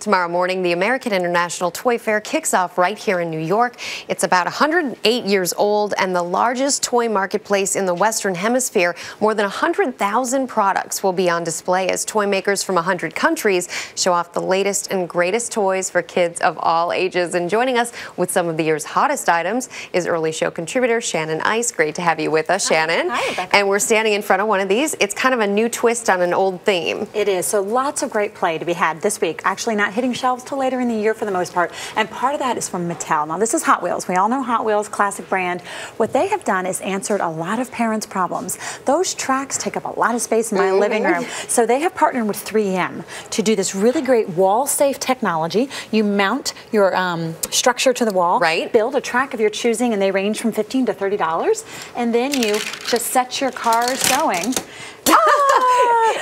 Tomorrow morning, the American International Toy Fair kicks off right here in New York. It's about 108 years old and the largest toy marketplace in the Western Hemisphere. More than 100,000 products will be on display as toy makers from 100 countries show off the latest and greatest toys for kids of all ages. And joining us with some of the year's hottest items is early show contributor Shannon Eis. Great to have you with us, Shannon. Hi, Rebecca. And we're standing in front of one of these. It's kind of a new twist on an old theme. It is. So lots of great play to be had this week. Actually not hitting shelves till later in the year for the most part. And part of that is from Mattel. Now this is Hot Wheels. We all know Hot Wheels, classic brand. What they have done is answered a lot of parents' problems. Those tracks take up a lot of space in my living room. So they have partnered with 3M to do this really great wall-safe technology. You mount your structure to the wall, build a track of your choosing, and they range from $15 to $30. And then you just set your cars going.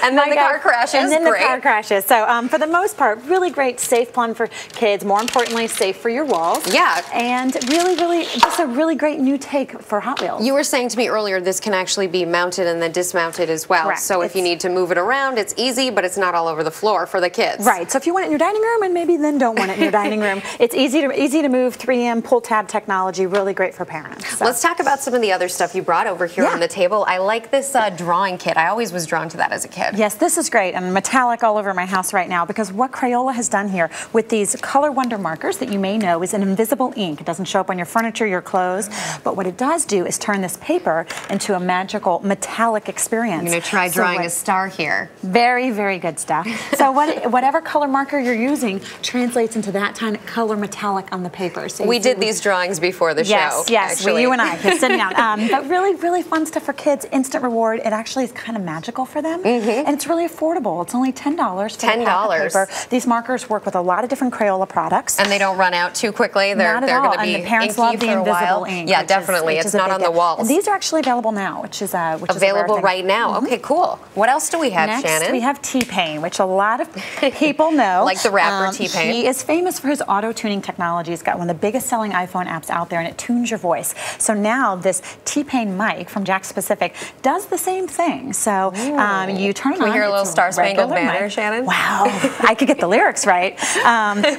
And then the car crashes. And then the car crashes. So for the most part, really great, safe fun for kids. More importantly, safe for your walls. Yeah. And really, just a really great new take for Hot Wheels. You were saying to me earlier, this can actually be mounted and then dismounted as well. Correct. So if you need to move it around, it's easy, but it's not all over the floor for the kids. Right. So if you want it in your dining room and maybe then don't want it in your dining room, it's easy to move. 3M pull tab technology, really great for parents. So. Let's talk about some of the other stuff you brought over here on the table. I like this drawing kit. I always was drawn to that as a kid. Yes, this is great, and metallic all over my house right now, because what Crayola has done here with these Color Wonder markers that you may know is an invisible ink. It doesn't show up on your furniture, your clothes, but what it does do is turn this paper into a magical metallic experience. I'm going to try drawing a star here. Very, very good stuff. So whatever color marker you're using translates into that kind of color metallic on the paper. So we did these drawings before the show. Yes, you and I, sitting down. But really, really fun stuff for kids, instant reward. It actually is kind of magical for them. And it's really affordable. It's only $10 for $10. Paper. These markers work with a lot of different Crayola products. And they don't run out too quickly. They're going to be and the parents love the invisible ink. Yeah, definitely. It's not on the walls. And these are actually available now, which is available right now. Okay, cool. What else do we have, Shannon? Next, we have TPain, which a lot of people know. Like the rapper TPain. He is famous for his auto-tuning technology. He's got one of the biggest selling iPhone apps out there, and it tunes your voice. So now this TPain mic from Jack's Pacific does the same thing. So you turn it on. Can we hear a little Star Spangled Banner, Shannon? Wow, I could get the lyrics right.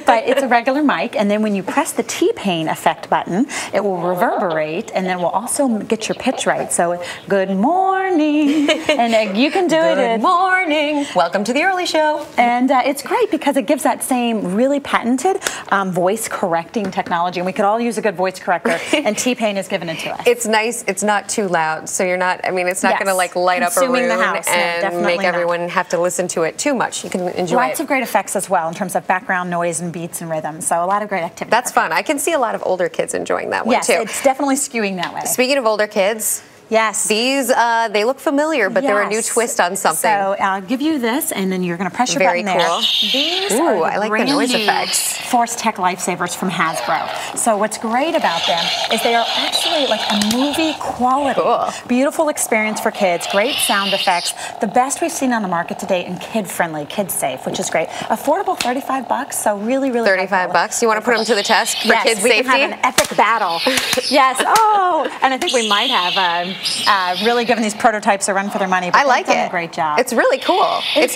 But it's a regular mic, and then when you press the TPain effect button, it will reverberate, and then will also get your pitch right. So, good morning, and you can do it. Good morning. Welcome to the early show. And it's great because it gives that same really patented voice correcting technology, and we could all use a good voice corrector, and TPain has given it to us. It's nice. It's not too loud, so you're not. I mean, it's not going to like light up a room and make everyone have to listen to it too much. You can enjoy lots of great effects as well in terms of background noise and beats and rhythm. So a lot of great activity. That's fun. I can see a lot of older kids enjoying that one too. Yes, it's definitely skewing that way. Speaking of older kids. Yes. These, they look familiar, but they're a new twist on something. So I'll give you this, and then you're going to press your button there. These are I like the noise effects. Force Tech Lifesavers from Hasbro. So what's great about them is they are actually like a movie quality. Beautiful experience for kids, great sound effects. The best we've seen on the market today, and kid-friendly, kid-safe, which is great. Affordable, $35, so really, really $35. You want to put them to the test for kids' safety? Yes, we can have an epic battle. Yes, and I think we might have really giving these prototypes a run for their money. But I like it. A great job. It's really cool. And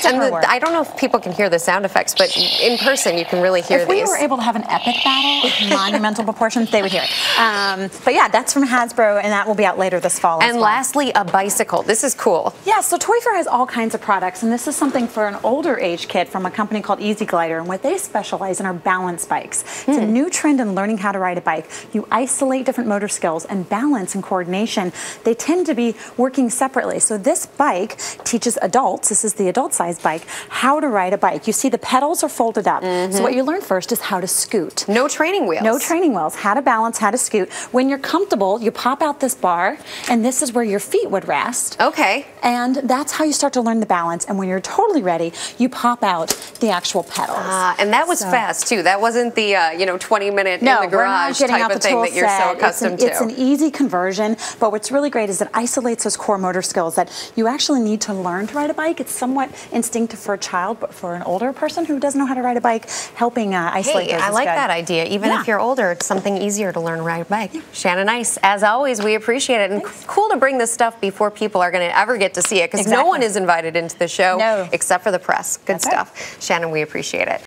I don't know if people can hear the sound effects, but in person you can really hear these. If we were able to have an epic battle of monumental proportions, they would hear it. But yeah, that's from Hasbro, and that will be out later this fall. And lastly, a bicycle. This is cool. Yeah, so Toy Fair has all kinds of products, and this is something for an older age kid from a company called Easy Glider, and what they specialize in are balance bikes. It's a new trend in learning how to ride a bike. You isolate different motor skills, and balance and coordination, they tend to be working separately. So this bike teaches adults, this is the adult size bike, how to ride a bike. You see the pedals are folded up. So what you learn first is how to scoot. No training wheels. No training wheels. How to balance, how to scoot. When you're comfortable, you pop out this bar, and this is where your feet would rest. Okay. And that's how you start to learn the balance. And when you're totally ready, you pop out the actual pedals. And that was fast too. That wasn't the 20-minute in the garage type of thing that you're so accustomed to. It's an easy conversion, but what's really great is it isolates those core motor skills that you actually need to learn to ride a bike. It's somewhat instinctive for a child, but for an older person who doesn't know how to ride a bike, helping isolate those is I like that idea. Even if you're older, it's something easier to learn to ride a bike. Shannon Eis, as always, we appreciate it. And cool to bring this stuff before people are going to ever get to see it, because no one is invited into the show except for the press. Good stuff. Shannon, we appreciate it.